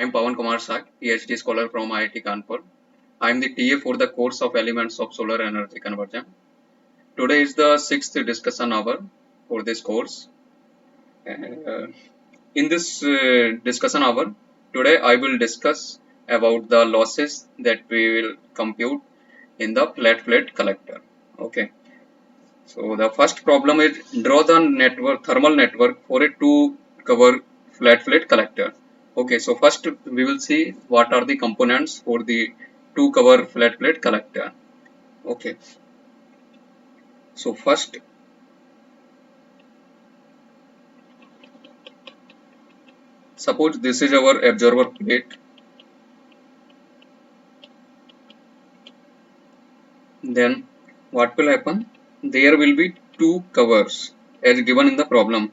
I'm Pawan Kumar Sak, PhD scholar from IIT Kanpur. I'm the TA for the course of Elements of Solar Energy Conversion. Today is the sixth discussion hour for this course. Uh, in this discussion hour, today I will discuss about the losses that we will compute in the flat plate collector. Okay. So the first problem is draw the thermal network for a two cover flat plate collector. Okay, so first we will see what are the components for the two cover flat plate collector. Okay, so first suppose this is our absorber plate, then what will happen? There will be two covers as given in the problem.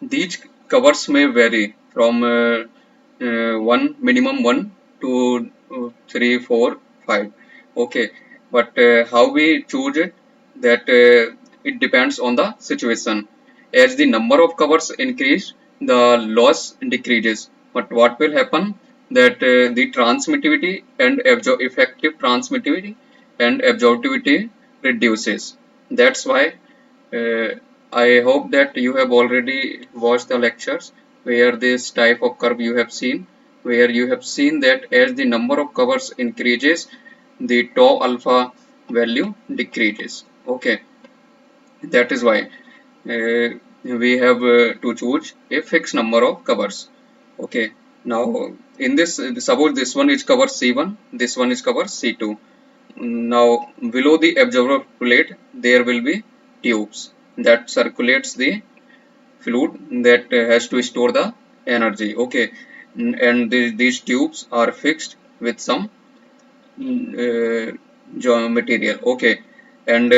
These covers may vary from one minimum 1 to 3, 4, 5. Okay, but how we choose it, that it depends on the situation. As the number of covers increase, the loss decreases. But what will happen, that the transmittivity and effective transmittivity and absorptivity reduces. That's why uh, I hope that you have already watched the lectures where this type of curve you have seen, where you have seen that as the number of covers increases, the tau alpha value decreases. Okay, that is why uh, we have to choose a fixed number of covers. Okay, now in this, suppose this one is cover C1, this one is cover C2. Now below the absorber plate there will be tubes that circulates the fluid that has to store the energy. Okay, and these tubes are fixed with some material. Okay, and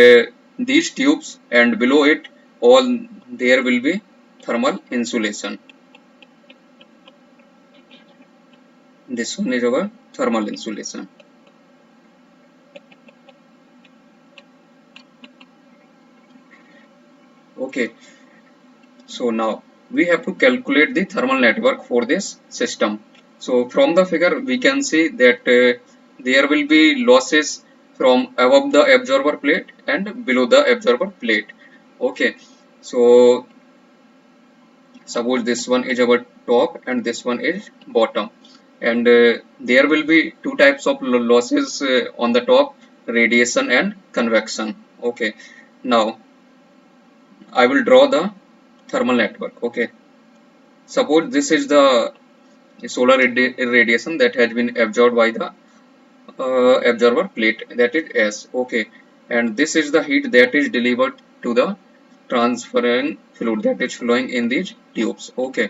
these tubes and below it all there will be thermal insulation. This one is our thermal insulation. Okay, so now we have to calculate the thermal network for this system. So from the figure we can see that there will be losses from above the absorber plate and below the absorber plate. Okay, so suppose this one is our top and this one is bottom, and there will be two types of losses on the top, radiation and convection. Okay, now I will draw the thermal network. Okay, suppose this is the solar radiation that has been absorbed by the absorber plate, that is S. Okay, and this is the heat that is delivered to the transferring fluid that is flowing in these tubes. Okay,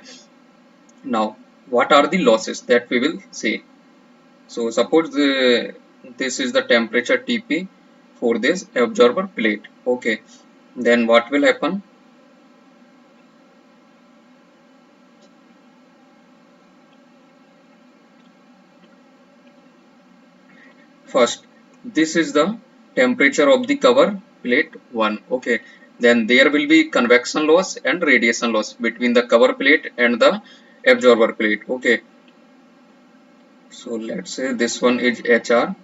now what are the losses that we will see? So suppose this is the temperature Tp for this absorber plate. Okay, then what will happen? First, this is the temperature of the cover plate 1. Okay, then there will be convection loss and radiation loss between the cover plate and the absorber plate. Okay, so let's say this one is HR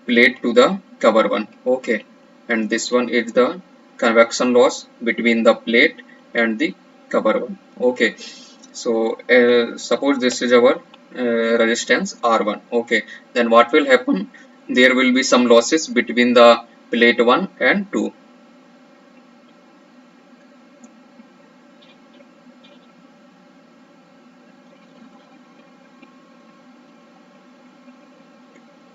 plate to the cover one. Okay, and this one is the convection loss between the plate and the cover one. Okay, so suppose this is our resistance R1. Okay, then what will happen? There will be some losses between the plate 1 and 2.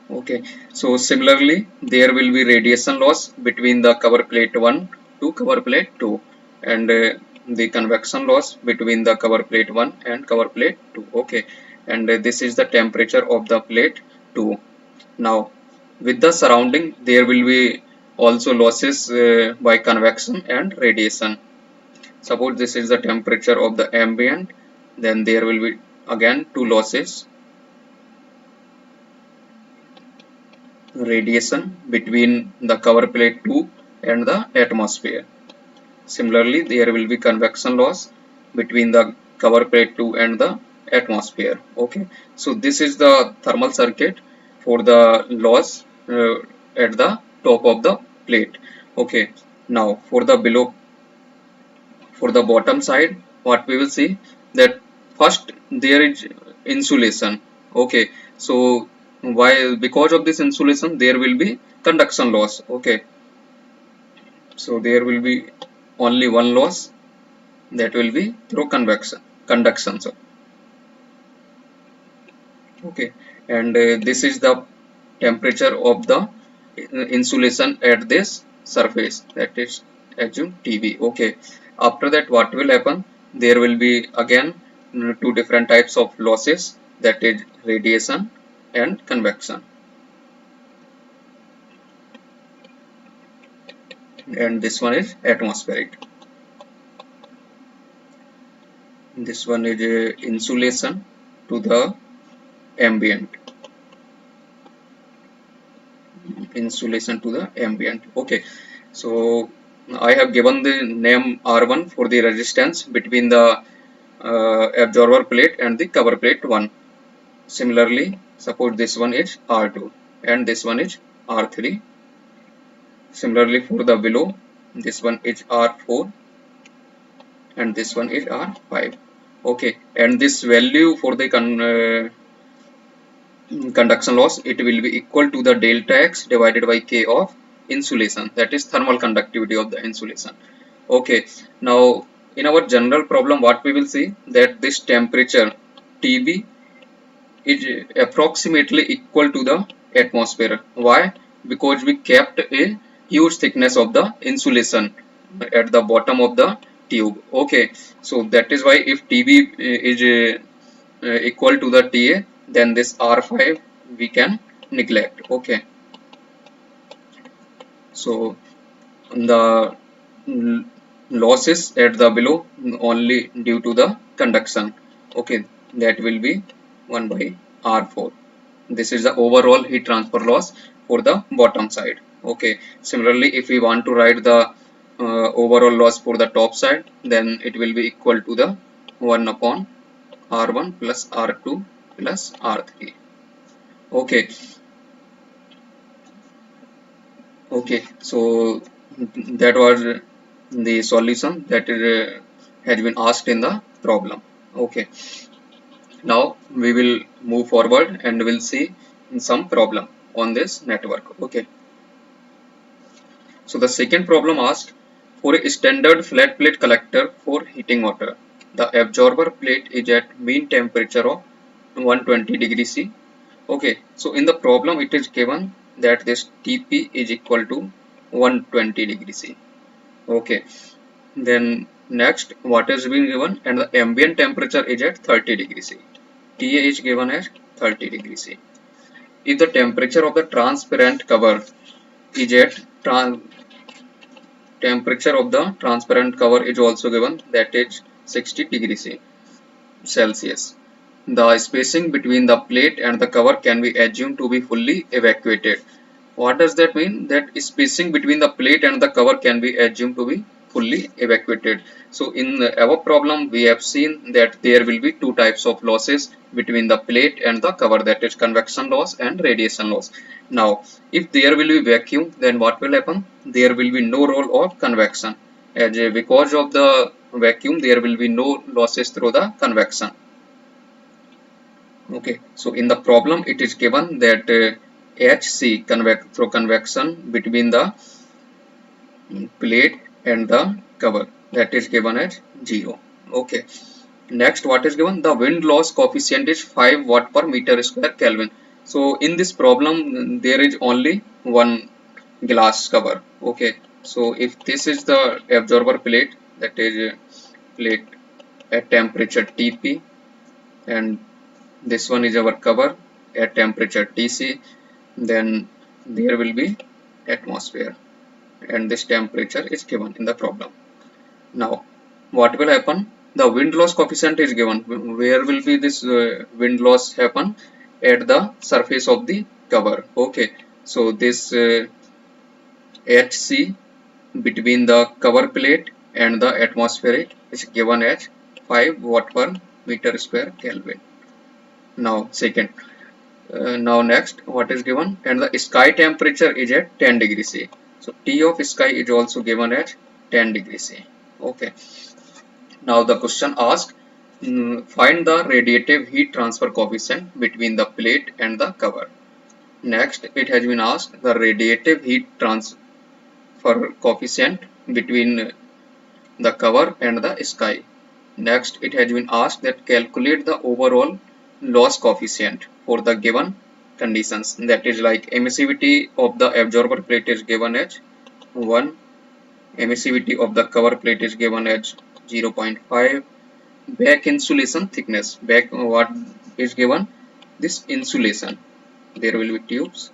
Okay, so similarly there will be radiation loss between the cover plate 1 to cover plate 2, and the convection loss between the cover plate 1 and cover plate 2. Okay, and this is the temperature of the plate 2. Now with the surrounding there will be also losses by convection and radiation. Suppose this is the temperature of the ambient, then there will be again two losses, radiation between the cover plate 2 and the atmosphere. Similarly, there will be convection loss between the cover plate 2 and the atmosphere. Okay, so this is the thermal circuit for the loss at the top of the plate. Okay, now for the bottom side, what we will see that first there is insulation. Okay, so why? Because of this insulation there will be conduction loss. Okay, so there will be only one loss, that will be through conduction. So okay, and this is the temperature of the insulation at this surface, that is assume TB. Okay, after that what will happen, there will be again two different types of losses, that is radiation and convection, and this one is atmospheric. This one is insulation to the ambient, insulation to the ambient. Okay, so I have given the name R1 for the resistance between the absorber plate and the cover plate 1. Similarly, suppose this one is R2 and this one is R3. Similarly, for the below, this one is R4 and this one is R5. Okay, and this value for the conduction loss, it will be equal to the delta x divided by k of insulation, that is thermal conductivity of the insulation. Okay, now in our general problem what we will see, that this temperature TB is approximately equal to the atmosphere. Why? Because we kept a huge thickness of the insulation at the bottom of the tube. Okay, so that is why if TB is equal to the TA, then this R5 we can neglect. Okay, so the losses at the below only due to the conduction. Okay, that will be 1 by R4. This is the overall heat transfer loss for the bottom side. Okay, similarly if we want to write the overall loss for the top side, then it will be equal to the 1 upon R1 plus R2 plus R3. Okay, okay, so that was the solution that is, has been asked in the problem. Okay, now we will move forward and we'll see some problem on this network. Okay, so the second problem asked, for a standard flat plate collector for heating water, the absorber plate is at mean temperature of 120 degrees C. Okay, so in the problem it is given that this TP is equal to 120 degrees C. Okay, then next what is being given, and the ambient temperature is at 30 degrees C. TA is given as 30 degrees C. If the temperature of the transparent cover is at temperature of the transparent cover is also given, that is 60 degrees Celsius. The spacing between the plate and the cover can be assumed to be fully evacuated. What does that mean? That spacing between the plate and the cover can be assumed to be fully evacuated. So in our problem we have seen that there will be two types of losses between the plate and the cover, that is convection loss and radiation loss. Now if there will be vacuum, then what will happen? There will be no role of convection, as because of the vacuum there will be no losses through the convection. Okay, so in the problem it is given that HC through convection between the plate and the cover, that is given as 0. Okay, next what is given, the wind loss coefficient is 5 watt per meter square Kelvin. So in this problem there is only one glass cover. Okay, so if this is the absorber plate, that is plate at temperature TP, and this one is our cover at temperature TC, then there will be atmosphere, and this temperature is given in the problem. Now what will happen, the wind loss coefficient is given. Where will be this wind loss happen? At the surface of the cover. Okay, so this HC between the cover plate and the atmospheric is given as 5 watt per meter square Kelvin. Now second, now next what is given, and the sky temperature is at 10 degrees C. So T of sky is also given at 10 degrees C. Okay. Now the question asks, find the radiative heat transfer coefficient between the plate and the cover. Next, it has been asked the radiative heat transfer coefficient between the cover and the sky. Next, it has been asked that calculate the overall loss coefficient for the given conditions. That is like emissivity of the absorber plate is given as 1, emissivity of the cover plate is given as 0.5, back insulation thickness, back what is given, this insulation, there will be tubes,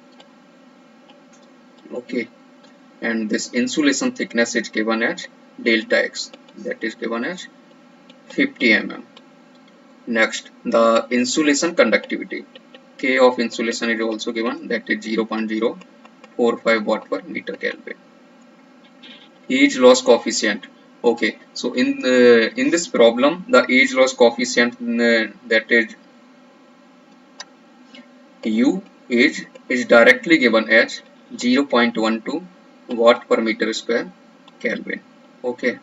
okay, and this insulation thickness is given as delta x, that is given as 50 mm. Next, the insulation conductivity, K of insulation is also given, that is 0.045 watt per meter Kelvin. Age loss coefficient, okay, so in this problem the age loss coefficient, that is U age is directly given as 0.12 watt per meter square Kelvin. Okay.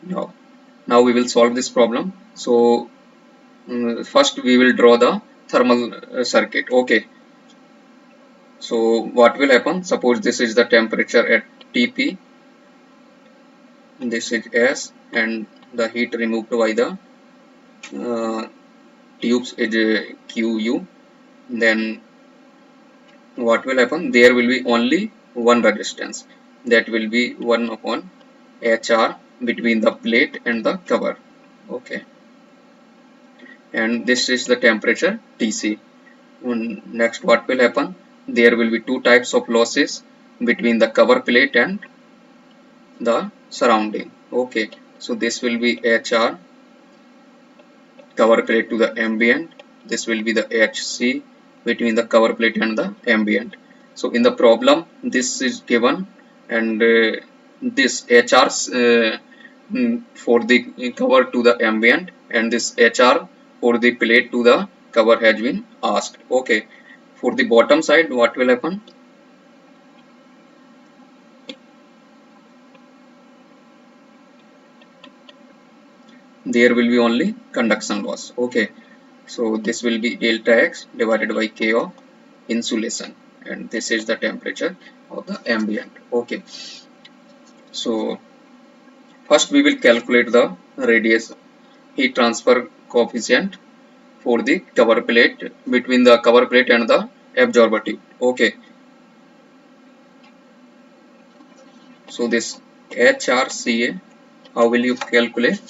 Now we will solve this problem. So first we will draw the thermal circuit. Okay. So what will happen? Suppose this is the temperature at Tp, this is S, and the heat removed by the tubes is Qu. Then what will happen? There will be only one resistance, that will be 1 upon HR between the plate and the cover. Okay, and this is the temperature Tc. Next, what will happen? There will be two types of losses between the cover plate and the surrounding. Okay, so this will be HR cover plate to the ambient, this will be the HC between the cover plate and the ambient. So in the problem this is given, and this HR for the cover to the ambient and this HR for the plate to the cover has been asked. Okay, for the bottom side what will happen? There will be only conduction loss. Okay, so this will be delta X divided by K of insulation, and this is the temperature of the ambient. Okay, so first we will calculate the radius heat transfer coefficient for the cover plate, between the cover plate and the absorber tube. Okay, so this HRCA, how will you calculate?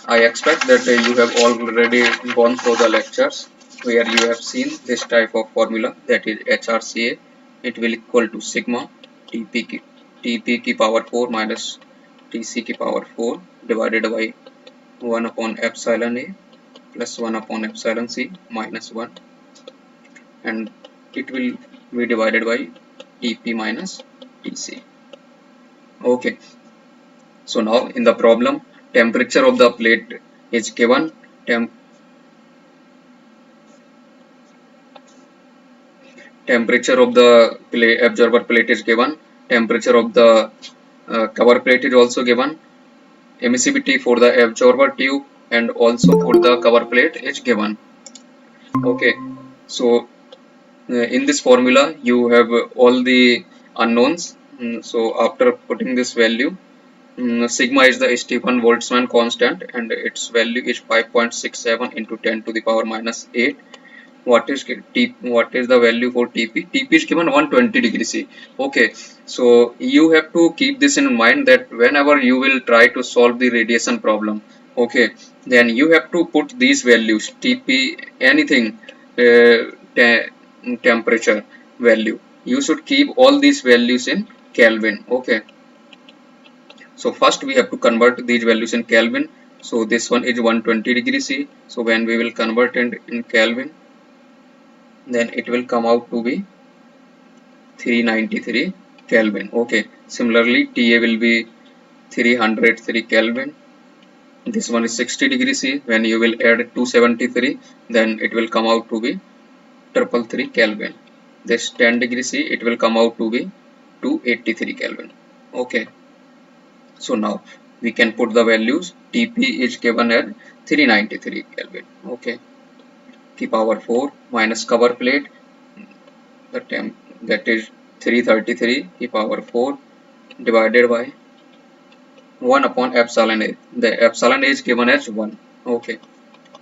I expect that you have already gone through the lectures where you have seen this type of formula, that is HRCA. It will equal to sigma TP ki power 4 minus TC ki power 4 divided by 1 upon epsilon A plus 1 upon epsilon C minus 1, and it will be divided by TP minus TC. Okay, so now in the problem temperature of the plate is given, temperature of the absorber plate is given, temperature of the cover plate is also given, emissivity for the absorber tube and also for the cover plate is given. Okay, so in this formula you have all the unknowns. So after putting this value, sigma is the Stephen Boltzmann constant and its value is 5.67 into 10 to the power minus 8. What is the value for TP? TP is given 120 degrees C. Okay, so you have to keep this in mind that whenever you will try to solve the radiation problem, okay, then you have to put these values, TP, anything, temperature value. You should keep all these values in Kelvin. Okay, so first we have to convert these values in Kelvin. So this one is 120 degrees C. So when we will convert it in Kelvin, then it will come out to be 393 Kelvin. Okay, similarly TA will be 303 Kelvin. This one is 60 degrees C. When you will add 273, then it will come out to be 333 Kelvin. This 10 degrees C, it will come out to be 283 Kelvin. Okay, so now we can put the values. TP is given at 393 Kelvin. Okay, T power 4 minus cover plate, the temp, that is 333 T power 4 divided by 1 upon epsilon A. The epsilon A is given as 1. Okay,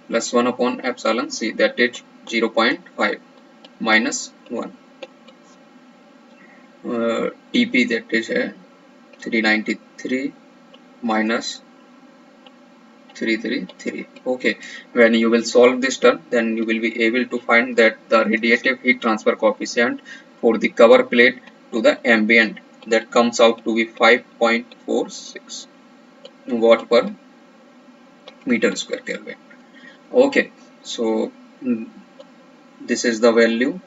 plus 1 upon epsilon C, that is 0.5 minus 1. TP, that is 393 minus 333. Okay, when you will solve this term, then you will be able to find that the radiative heat transfer coefficient for the cover plate to the ambient, that comes out to be 5.46 watt per meter square Kelvin. Okay, so this is the value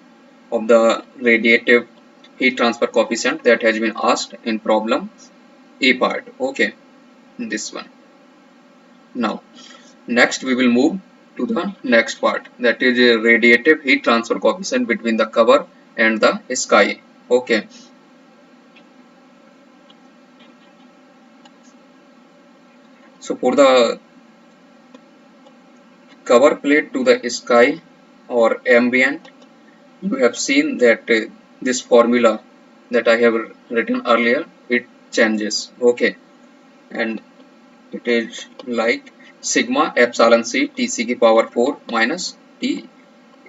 of the radiative heat transfer coefficient that has been asked in problem A part. Okay, this one. Now next we will move to the next part, that is a radiative heat transfer coefficient between the cover and the sky. Okay, so for the cover plate to the sky or ambient, you have seen that this formula that I have written earlier, it changes. Okay, and it is like sigma epsilon c Tc की power 4 minus T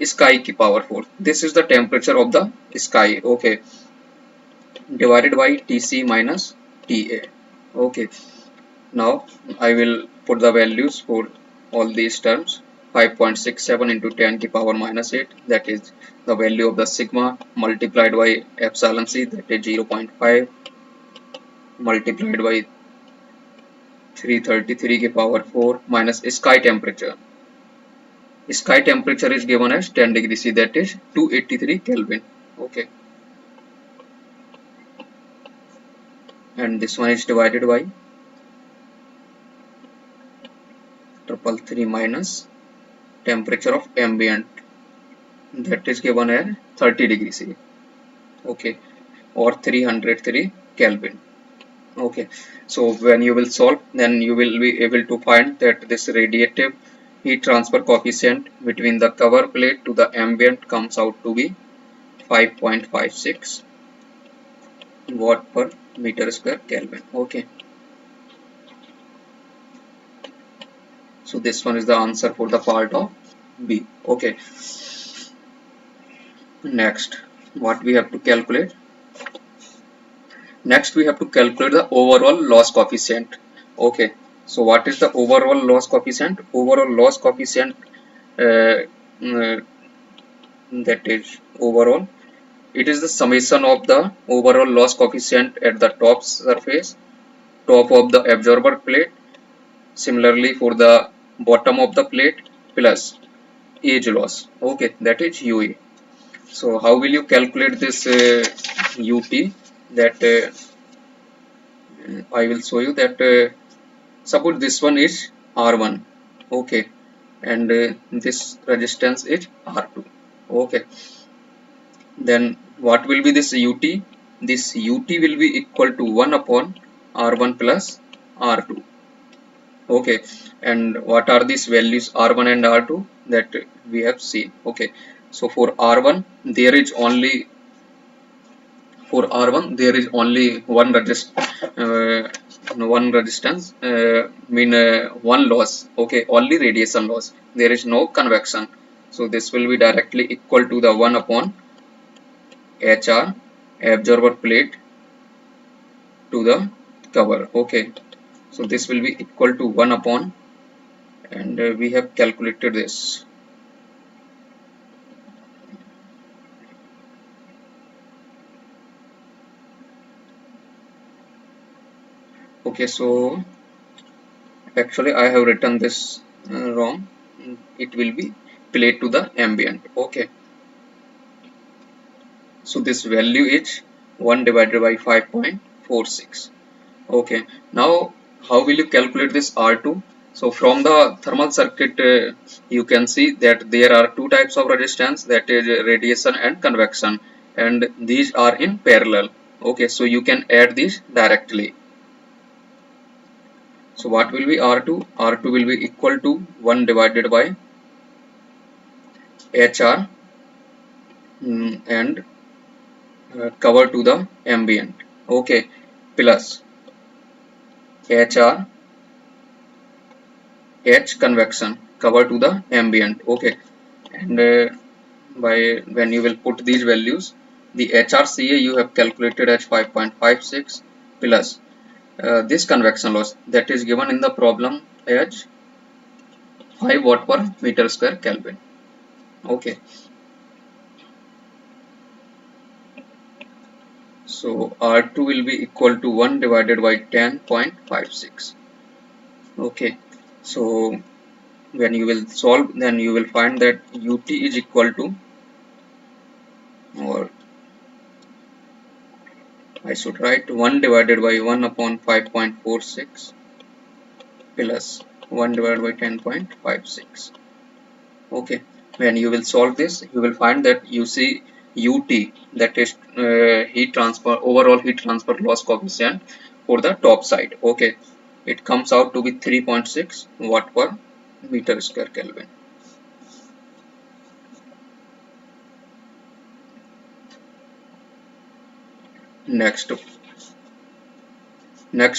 sky की power 4. This is the temperature of the sky. Okay, divided by Tc minus Ta. Okay, now I will put the values for all these terms. 5.67 into 10 to the power minus 8, that is the value of the sigma, multiplied by epsilon c, that is 0.5, multiplied by 333 to the power 4 minus sky temperature. Sky temperature is given as 10 degrees C, that is 283 Kelvin. Okay, and this one is divided by 333 minus temperature of ambient, that is given as 30 degrees C. Okay, or 303 Kelvin. Okay, so when you will solve, then you will be able to find that this radiative heat transfer coefficient between the cover plate to the ambient comes out to be 5.56 watt per meter square Kelvin. Okay, so this one is the answer for the part of B. Okay, next what we have to calculate? Next we have to calculate the overall loss coefficient. Okay, so what is the overall loss coefficient? Overall loss coefficient, uh, uh, that is overall, it is the summation of the overall loss coefficient at the top surface, top of the absorber plate, similarly for the bottom of the plate, plus edge loss. Okay, that is UE. So how will you calculate this UT? That I will show you that suppose this one is R1. Okay, and this resistance is R2. Okay, then what will be this UT? This UT will be equal to 1 upon R1 plus R2. Okay, and what are these values R1 and R2 that we have seen? Okay, so for R1 there is only, for R1 there is only one resistance, mean one loss. Okay, only radiation loss, there is no convection, so this will be directly equal to the 1 upon HR absorber plate to the cover. Okay, so this will be equal to 1 upon, and we have calculated this. Okay, so actually I have written this wrong. It will be plate to the ambient. Okay, so this value is 1 divided by 5.46. Okay, now how will you calculate this R2? So from the thermal circuit, you can see that there are two types of resistance, that is radiation and convection, and these are in parallel. Okay, so you can add these directly. So what will be R2? R2 will be equal to 1 divided by HR and cover to the ambient. Okay, plus HR H convection cover to the ambient. Okay, and by when you will put these values, the HRCA you have calculated as 5.56 plus this convection loss that is given in the problem as 5 watt per meter square Kelvin. Okay, so R2 will be equal to 1 divided by 10.56. Okay, so when you will solve, then you will find that UT is equal to, or I should write 1 divided by 1 upon 5.46 plus 1 divided by 10.56. Okay, when you will solve this, you will find that you see UT, that is heat transfer, overall heat transfer loss coefficient for the top side. Okay, it comes out to be 3.6 watt per meter square Kelvin. Next,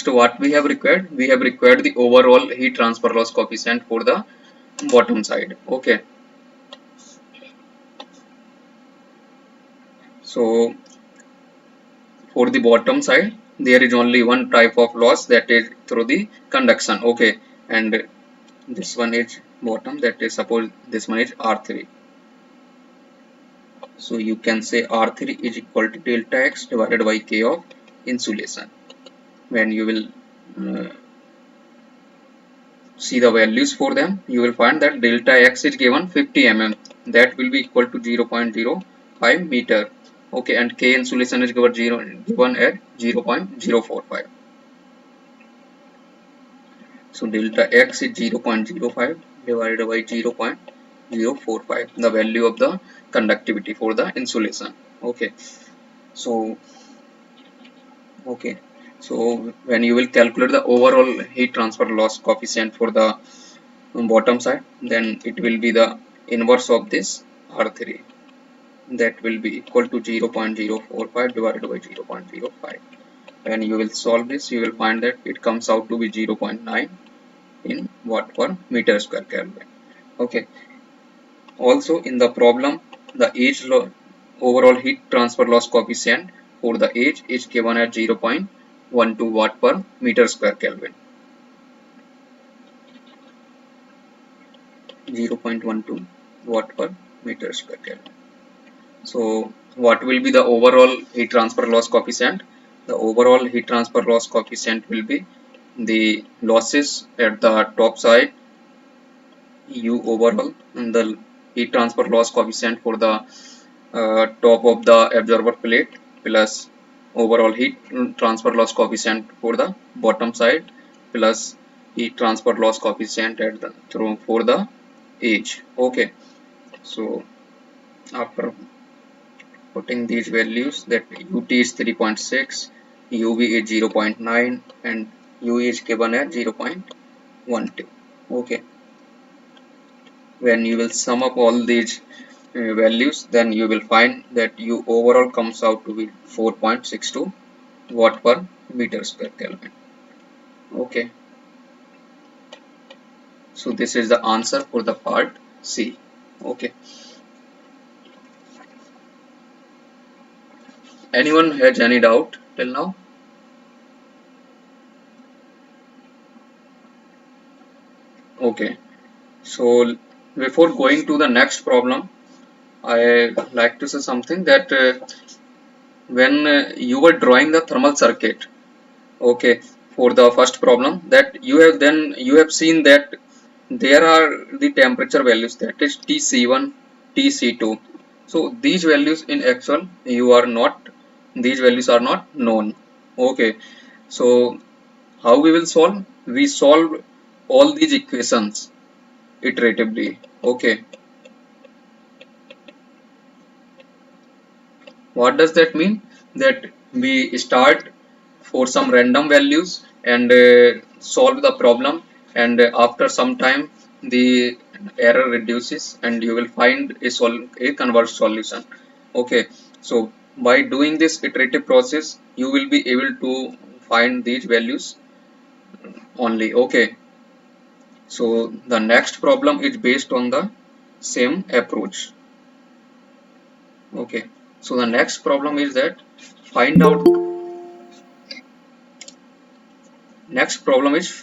what we have required? We have required the overall heat transfer loss coefficient for the bottom side. Okay, so for the bottom side, there is only one type of loss, that is through the conduction. Okay, and this one is bottom, that is, suppose this one is R3. So you can say R3 is equal to delta X divided by K of insulation. When you will see the values for them, you will find that delta X is given 50 mm, that will be equal to 0.05 meter. Okay, and K insulation is given at 0.045. So delta X is 0.05 divided by 0.045, the value of the conductivity for the insulation. Okay, so when you will calculate the overall heat transfer loss coefficient for the bottom side, then it will be the inverse of this R3, that will be equal to 0.045 divided by 0.05. When you will solve this, you will find that it comes out to be 0.9 in watt per meter square Kelvin. Okay, also in the problem, the overall heat transfer loss coefficient for the edge is given at 0.12 watt per meter square Kelvin. 0.12 watt per meter square Kelvin. So what will be the overall heat transfer loss coefficient? The overall heat transfer loss coefficient will be the losses at the top side, U overall, and the heat transfer loss coefficient for the top of the absorber plate, plus overall heat transfer loss coefficient for the bottom side, plus heat transfer loss coefficient at the for the edge. Okay, so after putting these values, that UT is 3.6, UV is 0.9, and U is given at 0.12. Okay, when you will sum up all these values, then you will find that U overall comes out to be 4.62 watt per meter square Kelvin. Okay, so this is the answer for the part C. Okay, anyone has any doubt till now? Okay, so before going to the next problem, I like to say something, that when you were drawing the thermal circuit, okay, for the first problem, that you have seen that there are the temperature values, that is Tc1, Tc2. So these values in actual you are not these values are not known. Okay, so how we will solve? We solve all these equations iteratively. Okay, what does that mean? That we start for some random values and solve the problem, and after some time the error reduces and you will find a converged solution. Okay, so by doing this iterative process you will be able to find these values only. Okay, so the next problem is based on the same approach. Okay, so the next problem is that find out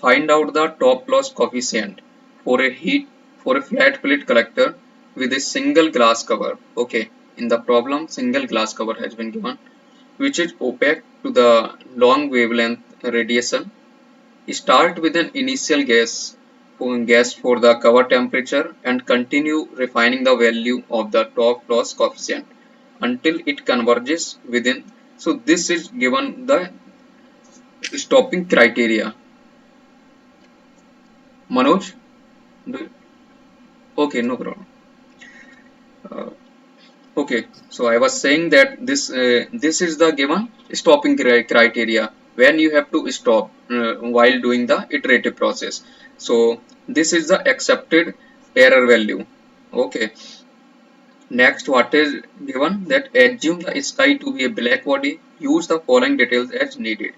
find out the top loss coefficient for a flat plate collector with a single glass cover. Okay, in the problem single glass cover has been given which is opaque to the long wavelength radiation. Start with an initial guess for the cover temperature and continue refining the value of the top loss coefficient until it converges within. So this is given the stopping criteria. Manoj, okay, no problem. Uh, okay, so I was saying that this is the given stopping criteria when you have to stop while doing the iterative process. So this is the accepted error value. Okay, next what is given that assume the sky to be a black body. Use the following details as needed.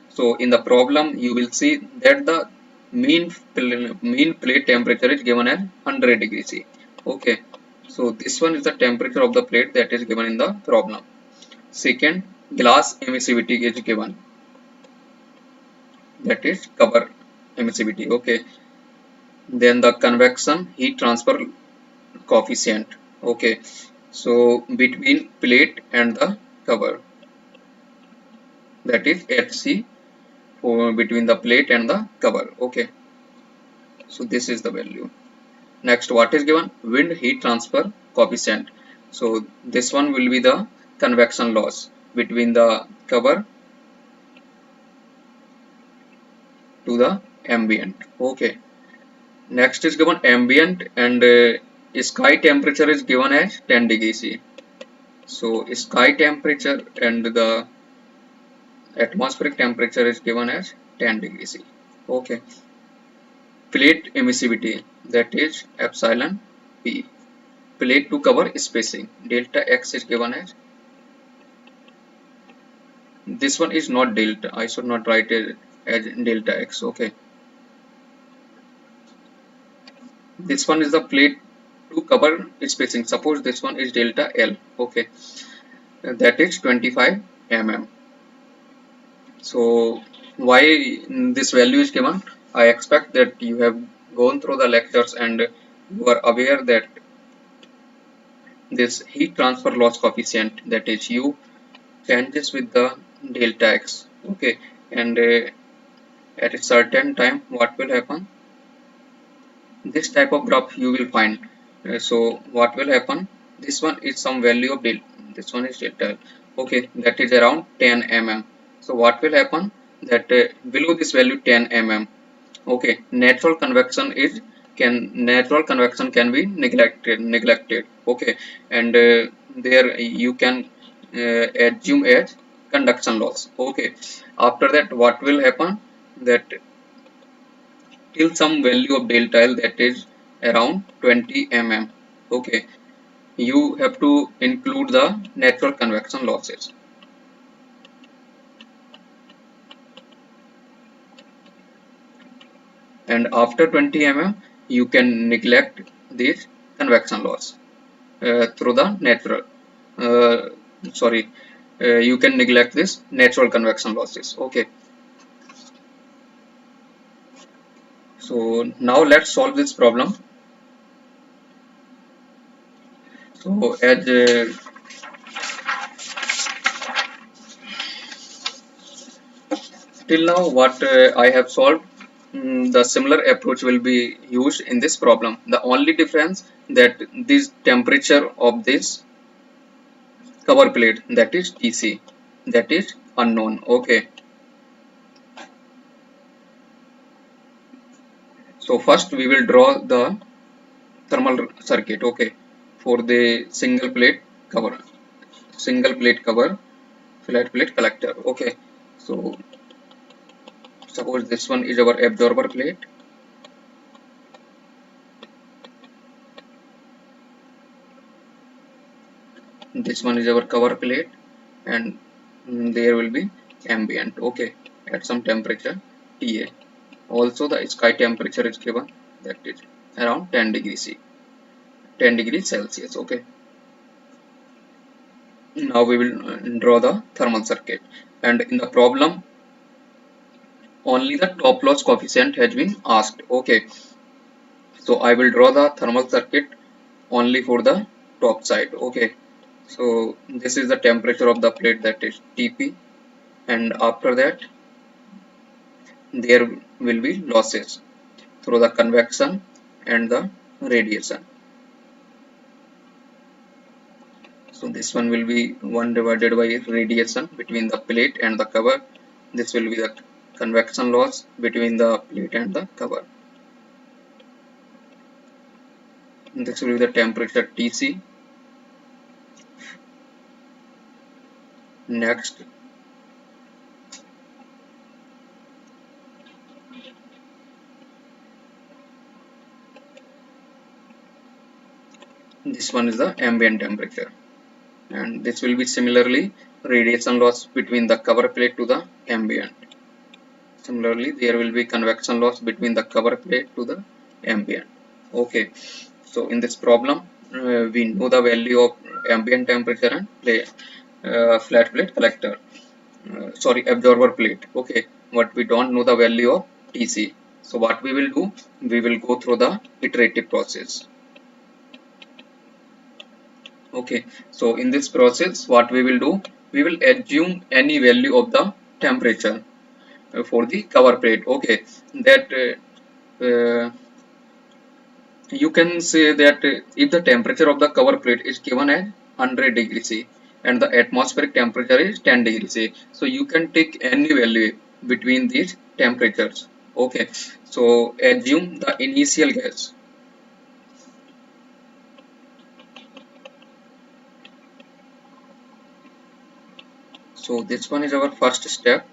So in the problem you will see that the mean plate temperature is given as 100 degrees C. Okay, so this one is the temperature of the plate that is given in the problem. Second, glass emissivity is given, that is cover emissivity. Okay, then the convection heat transfer coefficient. Okay, so between plate and the cover, that is HC for between the plate and the cover. Okay, so this is the value. Next, what is given? Wind heat transfer coefficient. So this one will be the convection loss between the cover to the ambient. Okay. Next is given ambient and sky temperature is given as 10 degrees C. So sky temperature and the atmospheric temperature is given as 10 degrees C. Okay. Plate emissivity, that is epsilon P. Plate to cover spacing, delta X is given as, this one is not delta, I should not write it as delta X. Okay, this one is the plate to cover spacing. Suppose this one is delta L. Okay, that is 25 mm. So why this value is given? I expect that you have gone through the lectures and you are aware that this heat transfer loss coefficient, that is U, changes with the delta X. Okay, and at a certain time what will happen? This type of graph you will find. So what will happen? This one is some value of delta, this one is delta. Okay, that is around 10 mm. So what will happen? That below this value 10 mm, okay, natural convection can be neglected. Okay, and there you can assume as conduction loss. Okay, after that what will happen? That till some value of delta L, that is around 20 mm. Okay, you have to include the natural convection losses, and after 20 mm you can neglect this convection loss through the natural uh, sorry you can neglect this natural convection losses. Okay, so now let's solve this problem. So as till now what I have solved, the similar approach will be used in this problem. The only difference that this temperature of this cover plate, that is TC. that is unknown. Okay, so first we will draw the thermal circuit. Okay, for the single plate cover flat plate collector. Okay, so suppose this one is our absorber plate, this one is our cover plate, and there will be ambient. Okay, at some temperature Ta. Also the sky temperature is given, that is around 10 degrees C, 10 degrees Celsius. Okay, now we will draw the thermal circuit, and in the problem only the top loss coefficient has been asked. Okay, so I will draw the thermal circuit only for the top side. Okay, so this is the temperature of the plate, that is Tp, and after that there will be losses through the convection and the radiation. So this one will be 1 divided by radiation between the plate and the cover. This will be the convection loss between the plate and the cover. This will be the temperature Tc. Next, this one is the ambient temperature, and this will be similarly radiation loss between the cover plate to the ambient. Similarly, there will be convection loss between the cover plate to the ambient. Okay, so in this problem, we know the value of ambient temperature and flat plate collector. Sorry, absorber plate. Okay, but we don't know the value of Tc. So what we will do, we will go through the iterative process. Okay, so in this process, what we will do, we will assume any value of the temperature for the cover plate. Okay, that you can say that if the temperature of the cover plate is given as 100 degrees C and the atmospheric temperature is 10 degrees C, so you can take any value between these temperatures. Okay, so assume the initial gas. So this one is our first step,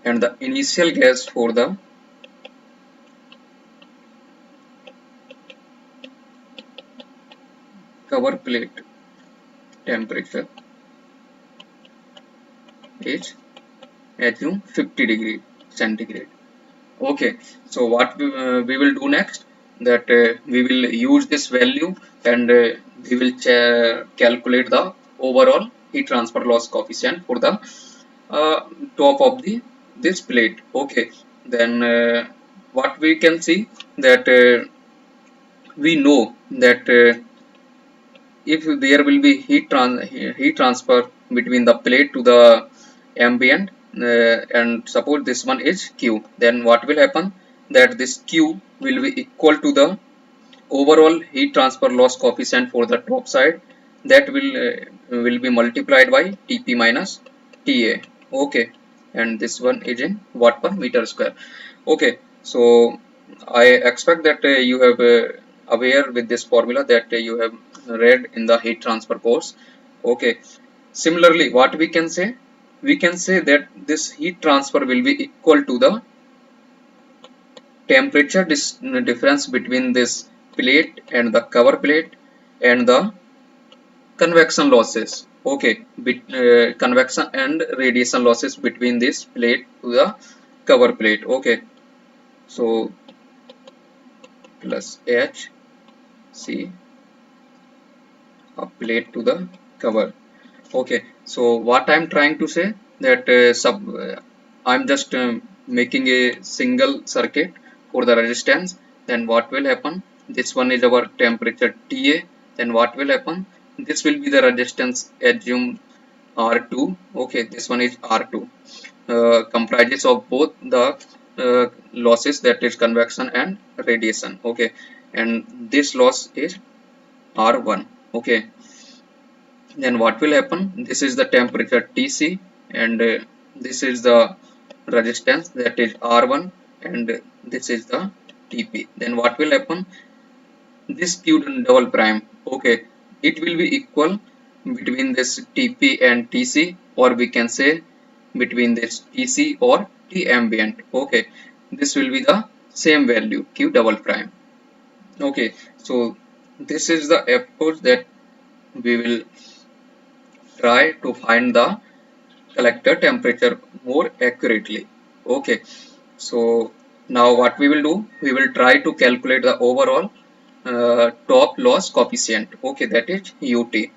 and the initial gas for the cover plate temperature is assume 50 degree centigrade. Okay, so what we will do next, that we will use this value, and we will calculate the overall heat transfer loss coefficient for the uh, top of the this plate. Okay, then what we can see, that we know that if there will be heat transfer between the plate to the ambient, and suppose this one is Q, then what will happen, that this Q will be equal to the overall heat transfer loss coefficient for the top side, that will be multiplied by Tp minus Ta. Okay, and this one is in watt per meter square. Okay, so I expect that you have aware with this formula, that you have read in the heat transfer course. Okay, similarly what we can say, we can say that this heat transfer will be equal to the temperature difference between this plate and the cover plate and the convection losses. Okay, convection and radiation losses between this plate to the cover plate. Okay, so plus H C a plate to the cover. Okay, so what I'm trying to say, that I'm just making a single circuit for the resistance. Then what will happen, this one is our temperature Ta, then what will happen, this will be the resistance, assume R2. Okay, this one is R2, comprises of both the losses, that is convection and radiation. Okay, and this loss is R1. Okay, Then what will happen? This is the temperature Tc, and this is the resistance, that is R1, and this is the Tp. Then what will happen? This Q double prime, okay, it will be equal between this Tp and Tc, or we can say between this Tc or T ambient. Okay, this will be the same value, Q double prime. Okay, so this is the approach that we will try to find the collector temperature more accurately. Okay, so now what we will do, we will try to calculate the overall top loss coefficient. Okay, that is ut.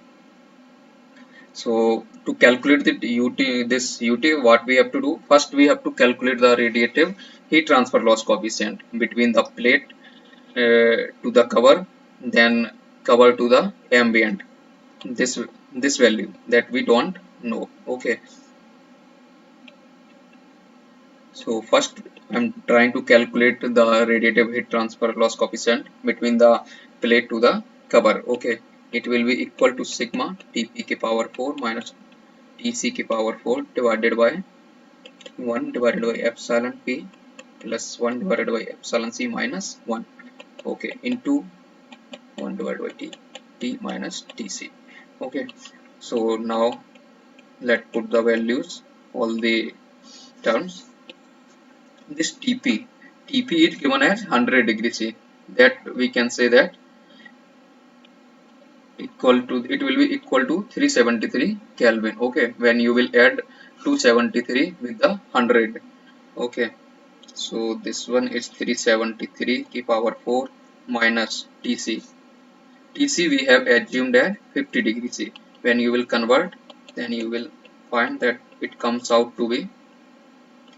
So to calculate the ut, what we have to do, first we have to calculate the radiative heat transfer loss coefficient between the plate to the cover, then cover to the ambient. This value that we don't know. Okay, so first I'm trying to calculate the radiative heat transfer loss coefficient between the plate to the cover. Okay, it will be equal to sigma Tp ki power 4 minus Tc ki power 4 divided by 1 divided by epsilon P plus 1 divided by epsilon C minus 1. Okay, into 1 divided by T minus Tc. Okay, so now let's put the values, all the terms. This Tp is given as 100 degrees C. That we can say that it will be equal to 373 Kelvin. Okay, when you will add 273 with the 100. Okay, so this one is 373 ki power 4 minus Tc. Tc we have assumed at 50 degrees C. When you will convert, then you will find that it comes out to be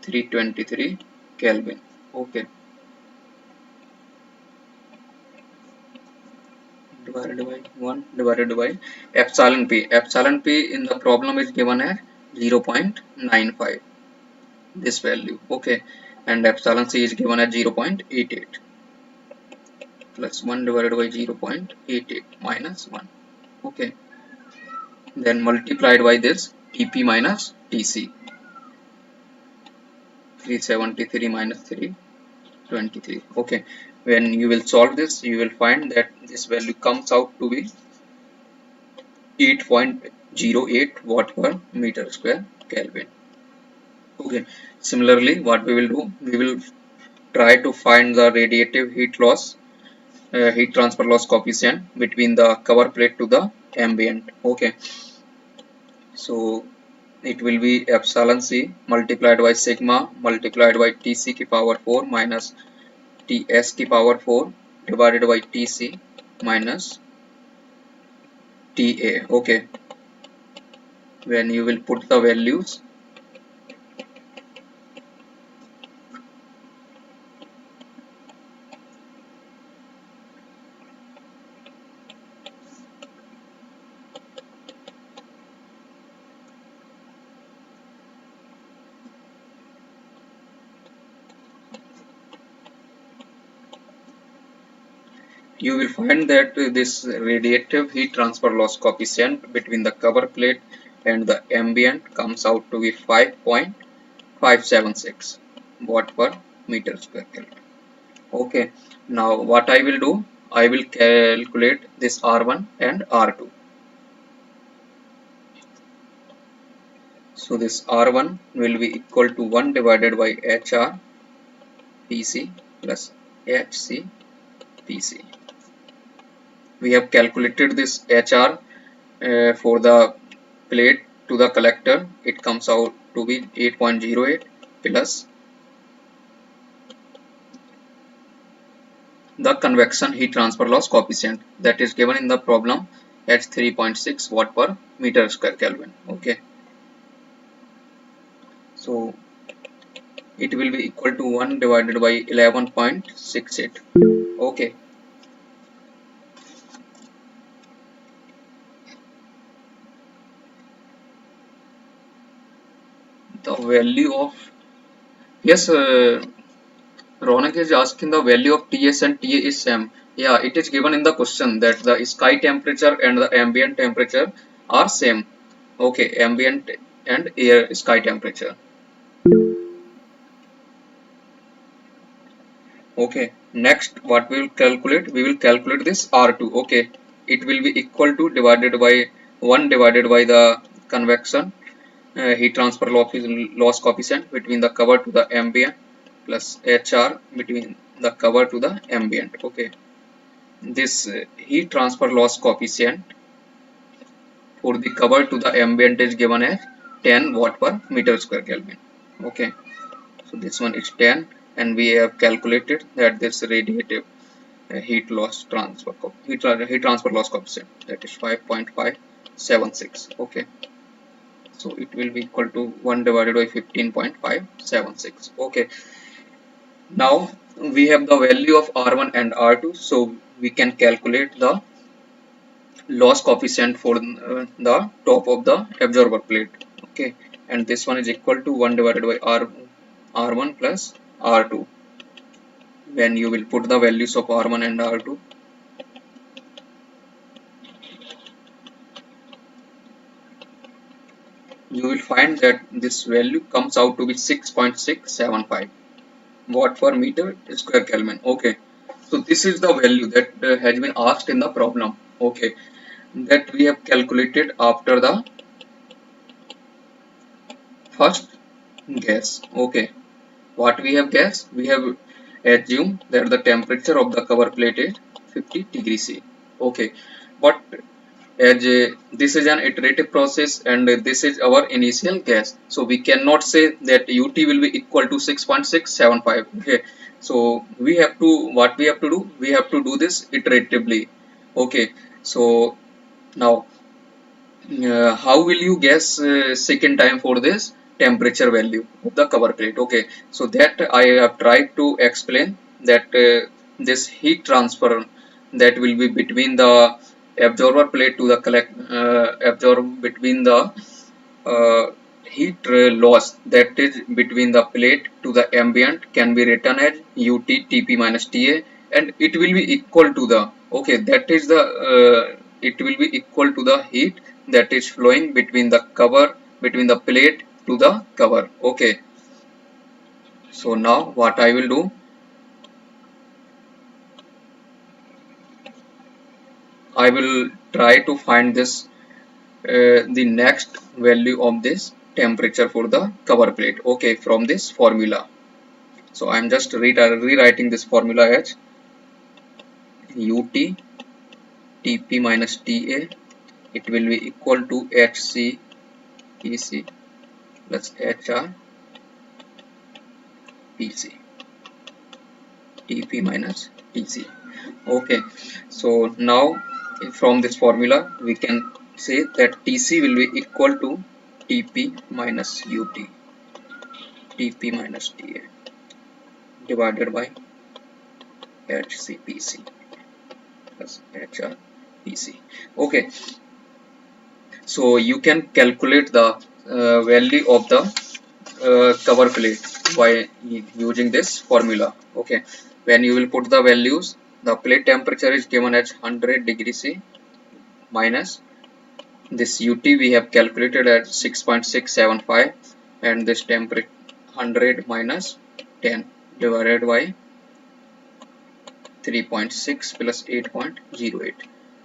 323 Kelvin. Okay, divided by 1 divided by epsilon p. Epsilon p in the problem is given as 0.95, this value. Okay, and epsilon c is given as 0.88 plus 1 divided by 0.88 minus 1. Okay, then multiplied by this Tp minus Tc. 373 minus 323. Okay, when you will solve this, you will find that this value comes out to be 8.08 watt per meter square Kelvin. Okay, similarly what we will do, we will try to find the radiative heat loss heat transfer loss coefficient between the cover plate to the ambient. Okay, so it will be epsilon c multiplied by sigma multiplied by Tc ki power 4 minus Ts ki power 4 divided by Tc minus Ta. Okay, when you will put the values, you will find that this radiative heat transfer loss coefficient between the cover plate and the ambient comes out to be 5.576 watt per meter square Kelvin. Okay, now what I will do, I will calculate this R1 and R2. So this R1 will be equal to 1 divided by HR PC plus HC PC. We have calculated this HR for the plate to the collector. It comes out to be 8.08 plus the convection heat transfer loss coefficient that is given in the problem at 3.6 watt per meter square Kelvin. Okay, so it will be equal to 1 divided by 11.68. Okay, the value of, yes, Ronak is asking the value of Ts and Ta is same. Yeah, it is given in the question that the sky temperature and the ambient temperature are same. Okay, ambient and air sky temperature. Okay, next what we will calculate, we will calculate this R2. Okay, it will be equal to divided by 1 divided by the convection heat transfer loss coefficient between the cover to the ambient plus HR between the cover to the ambient. Okay, this heat transfer loss coefficient for the cover to the ambient is given as 10 watt per meter square Kelvin. Okay, so this one is 10, and we have calculated that this radiative heat transfer loss coefficient, that is 5.576. Okay, so it will be equal to 1 divided by 15.576. Okay, now we have the value of R1 and R2, so we can calculate the loss coefficient for the top of the absorber plate. Okay, and this one is equal to 1 divided by R1 plus R2. When you will put the values of R1 and R2, you will find that this value comes out to be 6.675 watt per meter square Kelvin. Okay, so this is the value that has been asked in the problem. Okay, that we have calculated after the first guess. Okay, what we have guessed, we have assumed that the temperature of the cover plate is 50 degrees C. Okay, but as this is an iterative process and this is our initial guess, so we cannot say that ut will be equal to 6.675. Okay, so we have to, what we have to do, we have to do this iteratively. Okay, so now how will you guess second time for this temperature value of the cover plate? Okay, so that I have tried to explain that this heat transfer that will be between the absorber plate to the absorb between the uh, heat loss that is between the plate to the ambient can be written as ut Tp minus Ta, and it will be equal to the, okay, that is the it will be equal to the heat that is flowing between the cover, between the plate to the cover. Okay, so now what I will do, I will try to find this the next value of this temperature for the cover plate. Okay, from this formula. So I am just rewriting this formula as ut Tp minus Ta, it will be equal to Hc Pc plus Hr Pc, Tp minus Tc. Okay, so now from this formula we can say that Tc will be equal to Tp minus Ut Tp minus Ta divided by HCPC plus HRPC. Okay, so you can calculate the value of the cover plate by using this formula. Okay, when you will put the values, the plate temperature is given as 100 degrees C minus this ut we have calculated at 6.675, and this temperature 100 minus 10 divided by 3.6 plus 8.08.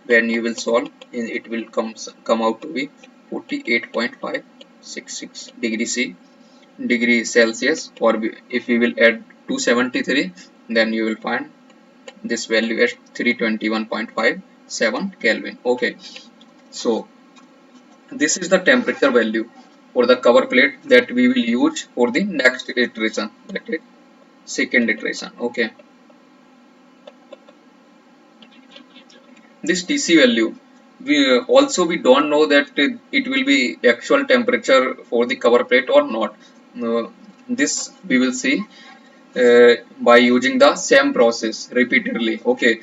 When you will solve, it will come out to be 48.566 degree Celsius, or if we will add 273, then you will find this value as 321.57 Kelvin. Okay, so this is the temperature value for the cover plate that we will use for the next iteration, that is second iteration. Okay, this Tc value, we don't know that it will be actual temperature for the cover plate or not. This we will see by using the same process repeatedly. Okay,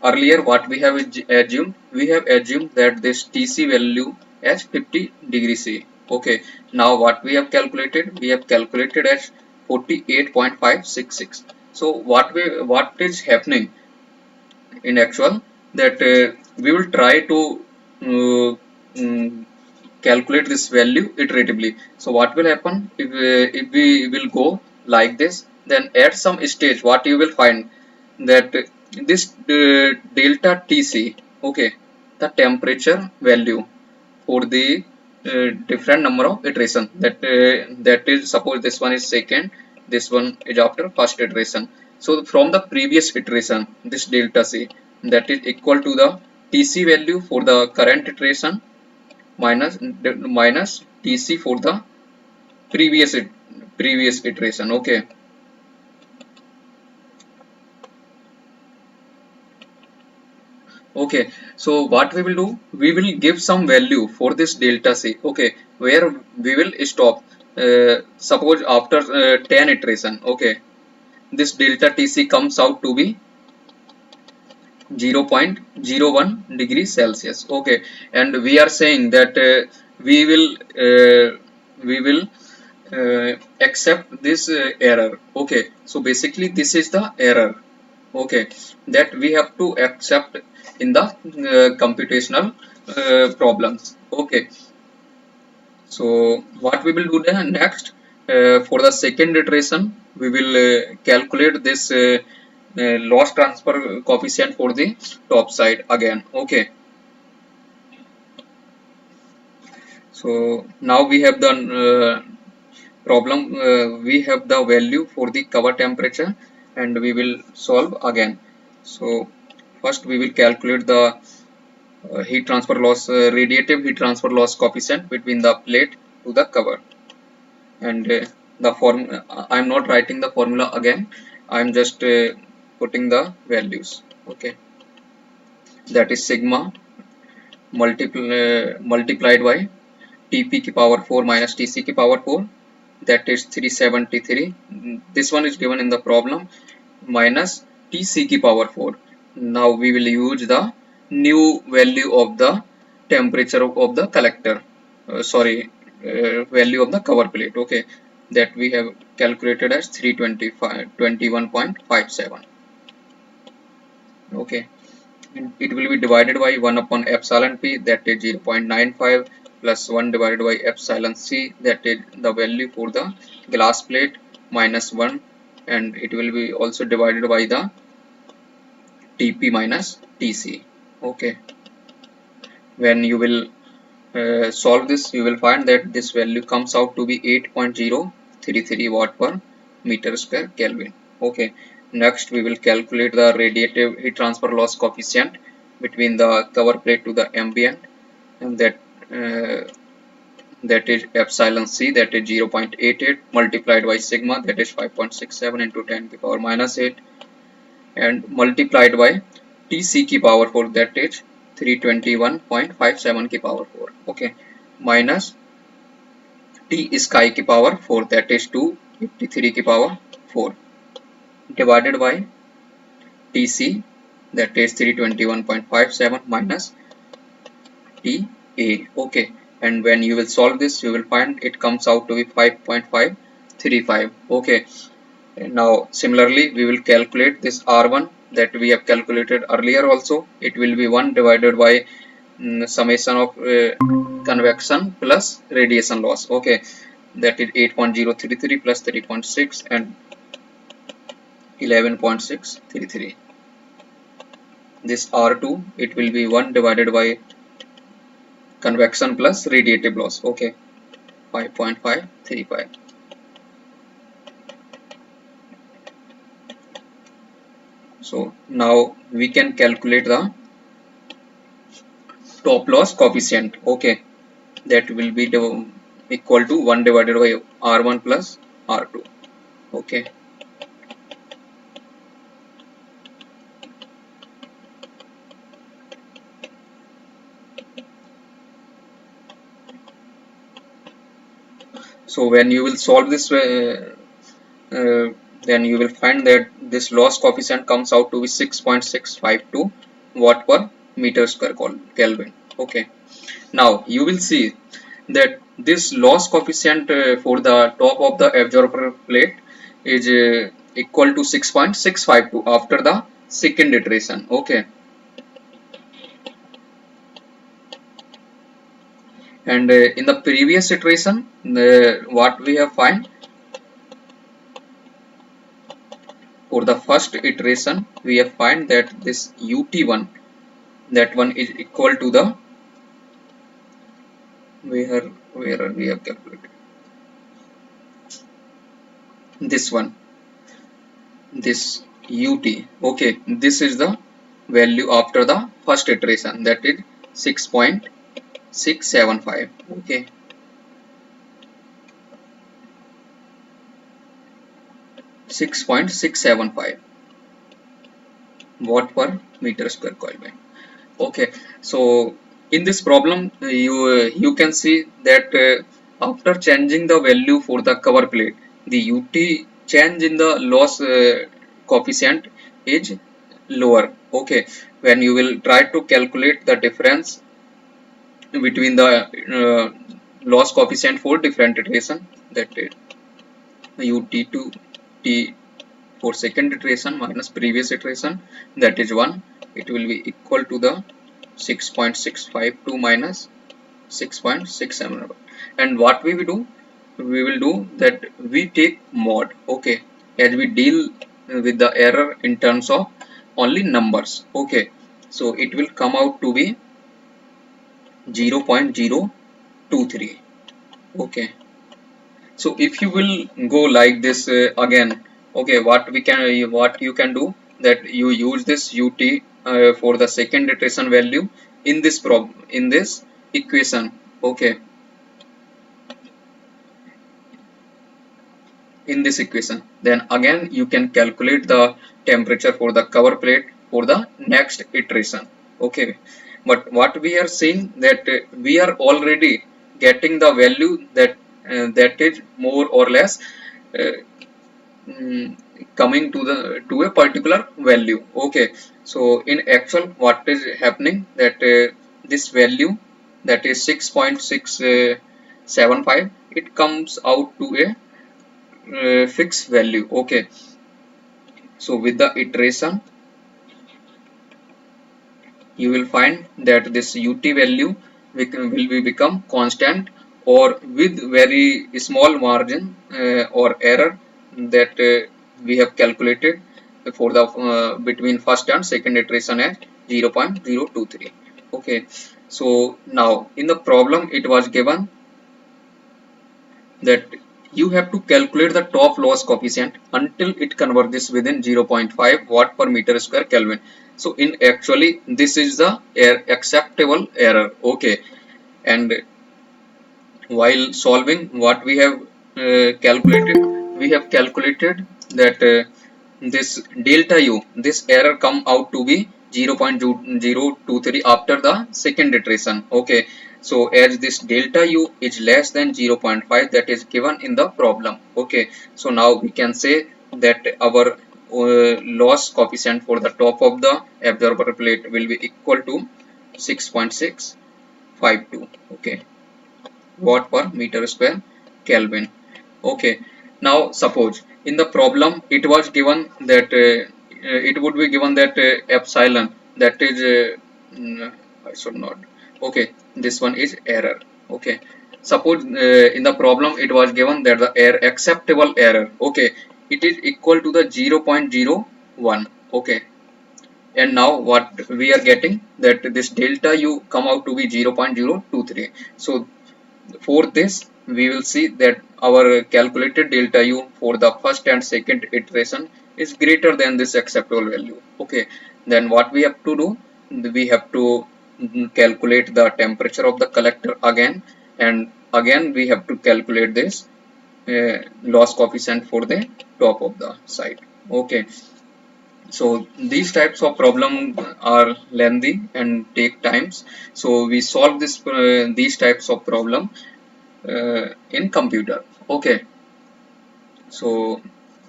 earlier what we have assumed, we have assumed that this Tc value as 50 degrees C. Okay, now what we have calculated, we have calculated as 48.566. so what is happening in actual, that we will try to mm, calculate this value iteratively. So what will happen if we will go like this, then at some stage what you will find that this delta Tc, okay, the temperature value for the different number of iteration, that is, suppose this one is second, this one is after first iteration. So from the previous iteration, this delta C, that is equal to the Tc value for the current iteration minus Tc for the previous iteration. Okay. Okay, so what we will do, we will give some value for this delta C, okay, where we will stop. Suppose after 10 iteration, okay, this delta Tc comes out to be 0.01 degree Celsius, okay, and we are saying that we will accept this error, okay. So basically this is the error, okay, that we have to accept in the computational problems, okay. So what we will do then next, for the second iteration we will calculate this loss transfer coefficient for the top side again, okay. So now we have done problem, we have the value for the cover temperature and we will solve again. So first we will calculate the heat transfer loss, radiative heat transfer loss coefficient between the plate to the cover, and the form, I am not writing the formula again, I am just putting the values, okay. That is sigma multiplied by Tp ki power 4 minus Tc ki power 4, that is 373. This one is given in the problem, minus Tc ki power 4. Now we will use the new value of the temperature of the collector, value of the cover plate, okay, that we have calculated as 321.57, okay. And it will be divided by 1 upon epsilon p, that is 0.95, plus 1 divided by epsilon c, that is the value for the glass plate, minus 1, and it will be also divided by the Tp minus Tc, okay. When you will solve this, you will find that this value comes out to be 8.033 watt per meter square Kelvin, okay. Next we will calculate the radiative heat transfer loss coefficient between the cover plate to the ambient, and uh, that is epsilon c, that is 0.88 multiplied by sigma, that is 5.67 into 10 to the power minus 8, and multiplied by Tc ki power 4, that is 321.57 ki power 4, okay, minus T sky ki power 4, that is 253 ki power 4, divided by Tc, that is 321.57 minus Ta, okay. And when you will solve this, you will find it comes out to be 5.535, okay. And now similarly we will calculate this R1 that we have calculated earlier also. It will be 1 divided by summation of convection plus radiation loss, okay, that is 8.033 plus 3.6 and 11.633. This R2, it will be 1 divided by convection plus radiative loss, okay, 5.535. So now we can calculate the top loss coefficient, okay, that will be equal to 1 divided by R1 plus R2, okay. So when you will solve this, then you will find that this loss coefficient comes out to be 6.652 watt per meter square Kelvin, okay. Now you will see that this loss coefficient for the top of the absorber plate is equal to 6.652 after the second iteration, okay. And in the previous iteration, what we have find, for the first iteration we have find that this ut1, that one is equal to the, where we have calculated this one, this ut. Okay, this is the value after the first iteration, that is 6.675. okay, 6.675 watt per meter square Kelvin. Okay, so in this problem you can see that after changing the value for the cover plate, the ut change in the loss coefficient is lower. Okay, when you will try to calculate the difference between the loss coefficient for different iteration, that ut2 t for second iteration minus previous iteration, that is 1, it will be equal to the 6.652 minus 6.67. And what we will do, that we take mod. Okay, as we deal with the error in terms of only numbers. Okay, so it will come out to be 0.023. okay, so if you will go like this again, okay, what you can do, that you use this ut for the second iteration value in this in this equation. Okay, in this equation, then again you can calculate the temperature for the cover plate for the next iteration. Okay, but what we are seeing, that we are already getting the value that that is more or less uh, mm, coming to a particular value. Okay, so in actual what is happening, that this value, that is 6.675, it comes out to a fixed value. Okay, so with the iteration you will find that this ut value will be become constant, or with very small margin or error that we have calculated for the between first and second iteration at 0.023. okay, so now in the problem it was given that you have to calculate the top loss coefficient until it converges within 0.5 watt per meter square Kelvin. So in actually this is the acceptable error. Okay, and while solving, what we have calculated that this delta u, this error come out to be 0.023 after the second iteration. Okay, so as this delta u is less than 0.5, that is given in the problem. Okay, so now we can say that our loss coefficient for the top of the absorber plate will be equal to 6.652. okay, watt per meter square Kelvin. Okay, now suppose in the problem it was given that it would be given that epsilon, that is I should not. Okay, this one is error. Okay, suppose in the problem it was given that the acceptable error, okay, it is equal to the 0.01. okay, and now what we are getting, that this delta u come out to be 0.023. So for this we will see that our calculated delta u for the first and second iteration is greater than this acceptable value. Okay, then what we have to do, we have to calculate the temperature of the collector again, and again we have to calculate this loss coefficient for the top of the site. Okay, so these types of problem are lengthy and take times, so we solve these types of problem in computer. Okay, so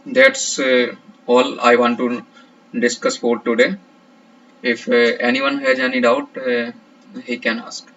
that's all I want to discuss for today. If anyone has any doubt, he can ask.